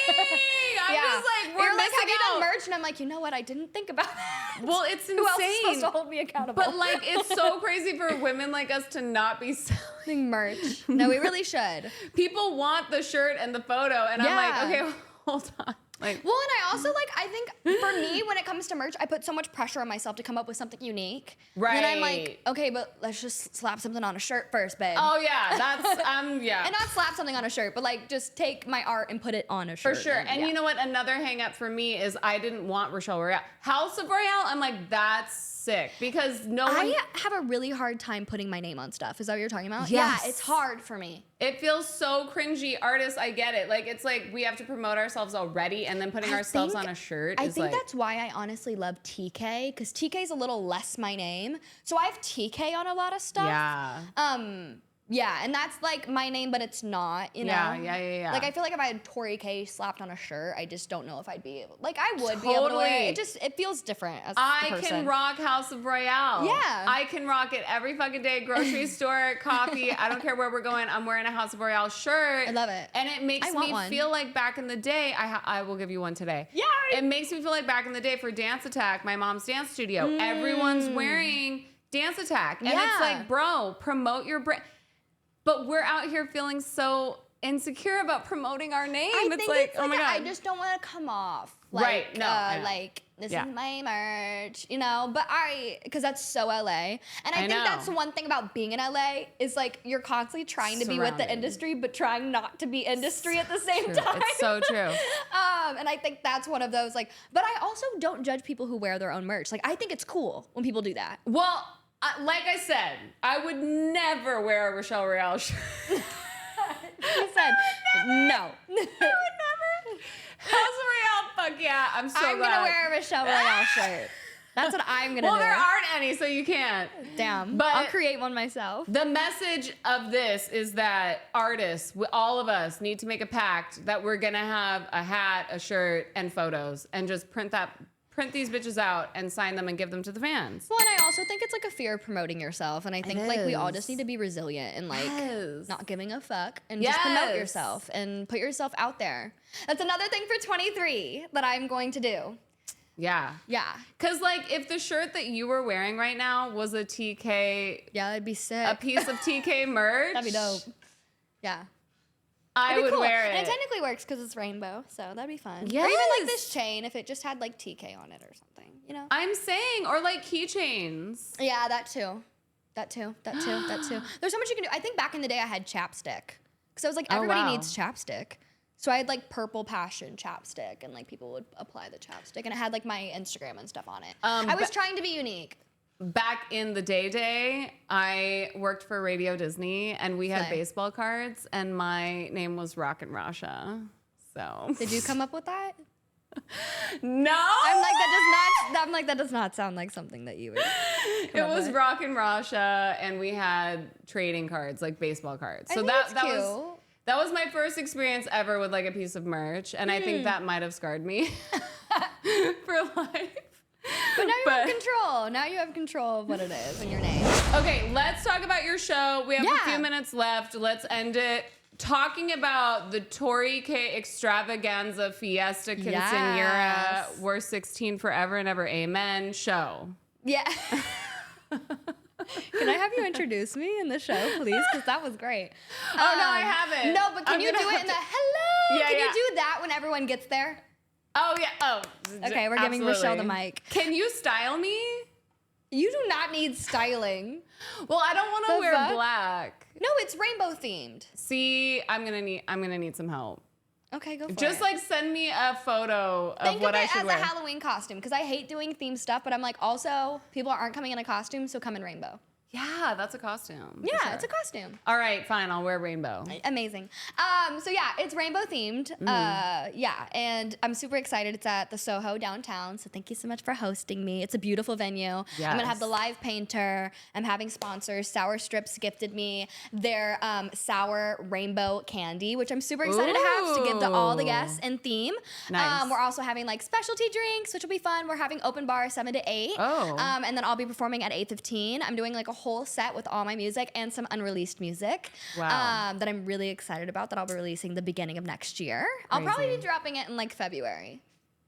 I'm just like, we're like, have you out. done merch? And I'm like, you know what? I didn't think about that. Well, it's insane. Who else is supposed to hold me accountable? But like, it's so crazy for women like us to not be selling merch. No, we really should. People want the shirt and the photo, and I'm like, okay, hold on. Like, well, and I also like, I think for me, when it comes to merch, I put so much pressure on myself to come up with something unique. Right. And I'm like, okay, but let's just slap something on a shirt first, babe. Oh yeah, that's yeah. And not slap something on a shirt, but like just take my art and put it on a shirt. For sure. And you know what? Another hang up for me is I didn't want Rochelle Royale. House of Royale, I'm like, that's sick because no one... I have a really hard time putting my name on stuff. Is that what you're talking about? Yes. Yeah, it's hard for me. It feels so cringy. Artists, I get it. Like, it's like we have to promote ourselves already and then putting ourselves on a shirt I is think like... that's why I honestly love TK, because TK is a little less my name. So I have TK on a lot of stuff. Yeah. Yeah, and that's like my name, but it's not, you know? Yeah. Like, I feel like if I had Tori K slapped on a shirt, I just don't know if I'd be able... Like, I would be able to wear it. It feels different as a person. I can rock House of Royale. Yeah. I can rock it every fucking day. Grocery store, coffee, I don't care where we're going. I'm wearing a House of Royale shirt. I love it. And it makes me feel like back in the day, I will give you one today. Yeah. It makes me feel like back in the day for Dance Attack, my mom's dance studio. Everyone's wearing Dance Attack. And it's like, bro, promote your brand. But we're out here feeling so insecure about promoting our name. It's like, oh my God. I just don't want to come off like, like this is my merch, you know? But because that's so LA. And I think that's one thing about being in LA is like you're constantly trying to be with the industry, but trying not to be industry at the same time. It's so true. And I think that's one of those like, but I also don't judge people who wear their own merch. Like I think it's cool when people do that. Well, like I said, I would never wear a Rochelle Royale shirt. She said, no. I would never. House of Royale, fuck yeah. I'm glad. Going to wear a Rochelle Royale shirt. That's what I'm going to do. Well, there aren't any, so you can't. Damn. But I'll create one myself. The message of this is that artists, all of us, need to make a pact that we're going to have a hat, a shirt, and photos, and just print these bitches out and sign them and give them to the fans. Well, and I also think it's like a fear of promoting yourself. And I think like we all just need to be resilient and like not giving a fuck and just promote yourself and put yourself out there. That's another thing for 23 that I'm going to do. Yeah. Yeah. Because like if the shirt that you were wearing right now was a TK. Yeah, that'd be sick. A piece of TK merch. That'd be dope. Yeah. I would wear it. And it technically works because it's rainbow, so that'd be fun. Yes. Or even like this chain if it just had like TK on it or something, you know? I'm saying, or like keychains. Yeah, that too. That too. There's so much you can do. I think back in the day I had chapstick. Because I was like, everybody needs chapstick. So I had like Purple Passion chapstick and like people would apply the chapstick. And it had like my Instagram and stuff on it. I was trying to be unique. Back in the day, I worked for Radio Disney, and we had baseball cards, and my name was Rockin' Rasha. So did you come up with that? No. I'm like that does not sound like something that you would. It was Rockin' Rasha, and we had trading cards, like baseball cards. So that was my first experience ever with like a piece of merch, and I think that might have scarred me for life. But now you have control. Now you have control of what it is and your name. Okay, let's talk about your show. We have a few minutes left. Let's end it talking about the Tori K Extravaganza Fiesta Quinceañera We're 16 Forever and Ever Amen show. Yeah. Can I have you introduce me in the show, please? Because that was great. Oh, no, I haven't. No, but can you do it in the hello? Yeah, Can yeah. you do that when everyone gets there? Oh, yeah. Oh, Okay, we're giving Rochelle the mic. Can you style me? You do not need styling. Well, I don't want to The wear fuck? black. No, it's rainbow themed. See, I'm gonna need some help. Okay, go for it. Just like send me a photo of Think what of I it should as wear. a Halloween costume because I hate doing themed stuff, but I'm like, also, people aren't coming in a costume, so come in rainbow. Yeah, that's a costume. for Yeah, sure. it's a costume. All right, fine. I'll wear rainbow. Amazing. So yeah, it's rainbow themed. Yeah, and I'm super excited. It's at the Soho downtown. So thank you so much for hosting me. It's a beautiful venue. I'm gonna have the Yes. live painter. I'm having sponsors. Sour Strips gifted me their sour rainbow candy, which I'm super excited to have to give to all the guests in theme. Nice. We're also having like specialty drinks, which will be fun. We're having open bar 7 to 8. Oh. And then I'll be performing at 8:15. I'm doing like a whole set with all my music and some unreleased music. Wow. That I'm really excited about that I'll be releasing the beginning of next year. I'll probably be Crazy. dropping it in like February.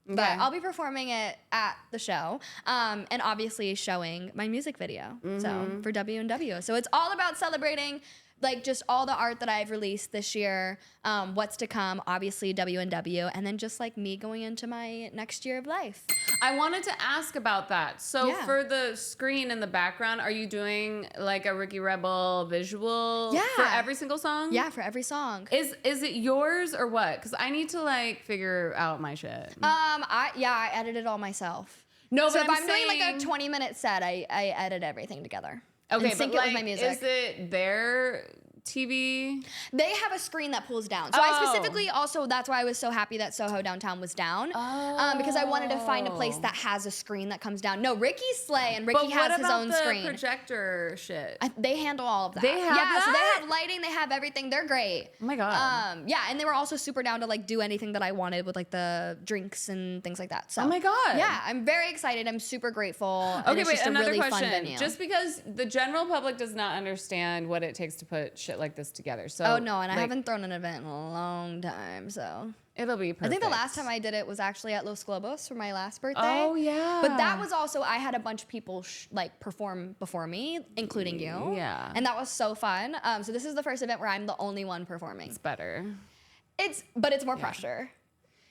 Okay. But I'll be performing it at the show, and obviously showing my music video. So for W&W. So it's all about celebrating like just all the art that I've released this year, what's to come, obviously W&W, and then just like me going into my next year of life. I wanted to ask about that. So Yeah. for the screen in the background, are you doing like a Ricky Rebel visual Yeah. for every single song? Yeah, for every song. Is it yours or what? Because I need to like figure out my shit. I edited all myself. No, So but if I'm doing like a saying- 20-minute set, I edit everything together. Okay, and sync but it like, with my music. is it their TV? They have a screen that pulls down. So I specifically also, that's why I was so happy that Soho downtown was down. Because I wanted to find a place that has a screen that comes down. No, Ricky's Slay and Ricky But has what his about own the screen. projector shit? They handle all of that. They have So they that? have lighting, they have everything. They're great. Oh my God. Yeah, and they were also super down to like do anything that I wanted with like the drinks and things like that. So Oh my God. Yeah, I'm very excited. I'm super grateful. and Okay, it's wait, just a another really fun question. venue. Just because the general public does not understand what it takes to put shit like this together. So Oh no, and I like, haven't thrown an event in a long time, so it'll be perfect. I think the last time I did it was actually at Los Globos for my last birthday. Oh yeah. But that was also I had a bunch of people like perform before me, including you. Yeah. And that was so fun. So this is the first event where I'm the only one performing. It's better. But it's more pressure.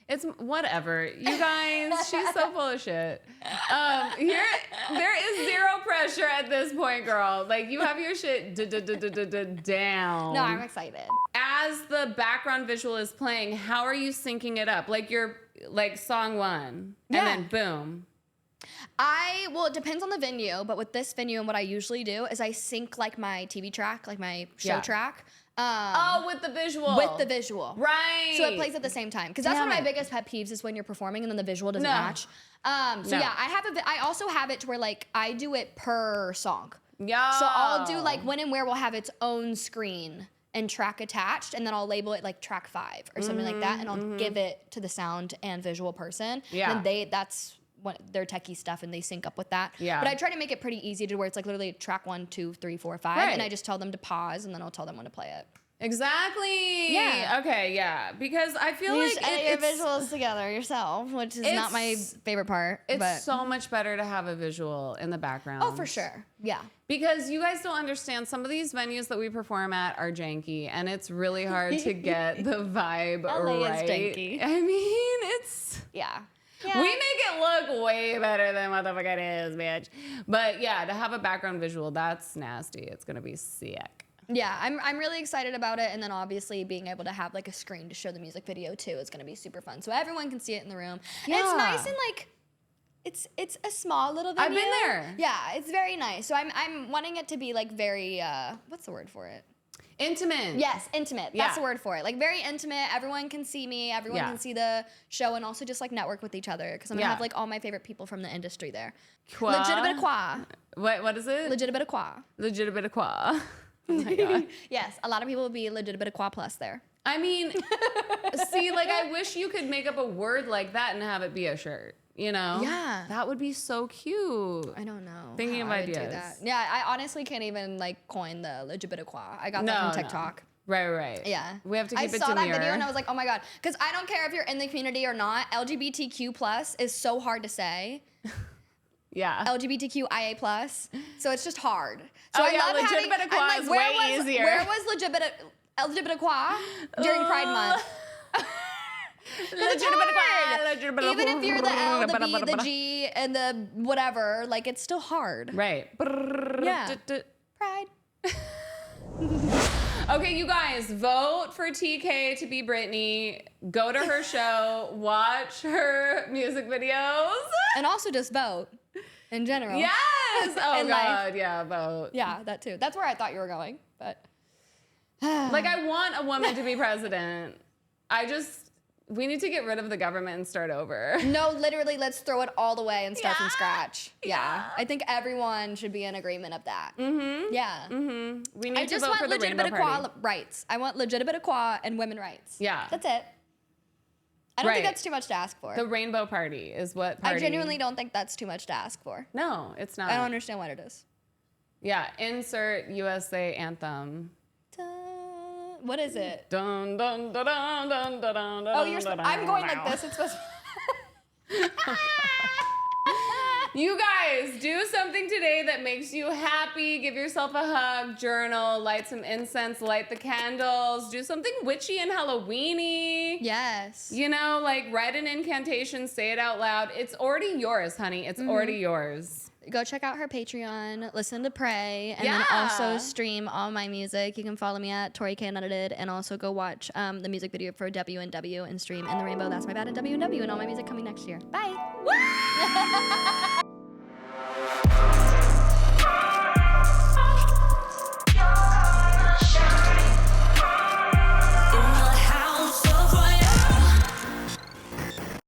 It's whatever. You guys, she's so full of shit. There is zero pressure at this point, girl. Like you have your shit down. No, I'm excited. As the background visual is playing, how are you syncing it up? Like you're like song one, Yeah. and then boom. Well, it depends on the venue, but with this venue and what I usually do is I sync like my TV track, like my show Yeah. track. With the visual. With the visual. Right. So it plays at the same time. Because that's Damn one of my it. biggest pet peeves is when you're performing and then the visual doesn't No. match. No. Yeah, I also have it to where like I do it per song. Yeah. So I'll do like When and Where will have its own screen and track attached, and then I'll label it like track 5 or something like that, and I'll give it to the sound and visual person. Yeah. And that's what their techie stuff, and they sync up with that. Yeah. But I try to make it pretty easy to where it's like literally track 1, 2, 3, 4, 5, Right. and I just tell them to pause, and then I'll tell them when to play it. Exactly. Yeah. Okay. Yeah. Because I feel You like just edit your visuals together yourself, which is not my It's- favorite part. It's but so much better to have a visual in the background. oh, for sure. Yeah. Because you guys don't understand, some of these venues that we perform at are janky, and it's really hard to get the vibe LA is right. janky. I mean, it's Yeah. we make it look way better than what the fuck it is, bitch. But yeah, to have a background visual, that's nasty. It's gonna be sick. Yeah, I'm really excited about it, and then obviously being able to have like a screen to show the music video too is gonna be super fun. So everyone can see it in the room. And it's Yeah. nice and like it's a small little venue. I've been there. Yeah, it's very nice. So I'm wanting it to be like very what's the word for it? Intimate. Yes, intimate. Yeah. That's the word for it. Like very intimate. Everyone can see me. Everyone Yeah. can see the show, and also just like network with each other because I'm gonna Yeah. have like all my favorite people from the industry there. Qua? Legitimate qua. What is it? Legitimate qua. Legitimate qua. Oh my god. Yes, a lot of people will be legitimate qua plus there. I mean, see, like I wish you could make up a word like that and have it be a shirt. You know? Yeah. That would be so cute. I don't know. Thinking how of I would do ideas. that. Yeah, I honestly can't even like coin the legitimate qua. I got that No, from no. TikTok. Right. Yeah. We have to keep I it saw that demure. video and I was like, oh my God. Because I don't care if you're in the community or not, LGBTQ plus is so hard to say. Yeah. LGBTQIA+. So it's just hard. So Oh, I yeah, love having, legitimate I'm qua is way easier. Where was legitimate qua during Pride Month? Legitimate qua, legitimate Even if you're the L, the B, the qua. G, and the whatever, like it's still hard. Right. Yeah. Pride. Okay, you guys, vote for TK to be Britney. Go to her show. Watch her music videos. And also just vote in general. Yes! Oh, In God. life. Yeah, vote. Yeah, that too. That's where I thought you were going, but. Like, I want a woman to be president. We need to get rid of the government and start over. No, literally, let's throw it all away and start from scratch. Yeah. I think everyone should be in agreement of that. Mm-hmm. Yeah. Mm-hmm. We need I to just vote want for the legitimate Rainbow Party. rights. I want legitimate equa and women rights. Yeah. That's it. I don't think Right. that's too much to ask for. The Rainbow Party is what party. I genuinely don't think that's too much to ask for. No, it's not. I don't understand what it is. Yeah, insert USA anthem. What is it? Dun, dun, dun, dun, dun, dun, dun, Oh, I'm going like this. It's supposed to. You guys, do something today that makes you happy. Give yourself a hug, journal, light some incense, light the candles. Do something witchy and Halloweeny. Yes. You know, like write an incantation, say it out loud. It's already yours, honey. It's already yours. Go check out her Patreon, listen to Pray, and then Yeah. also stream all my music. You can follow me at Tori K Unedited, and also go watch the music video for W&W and stream In the Rainbow, That's My Bad, and W&W, and all my music coming next year. Bye.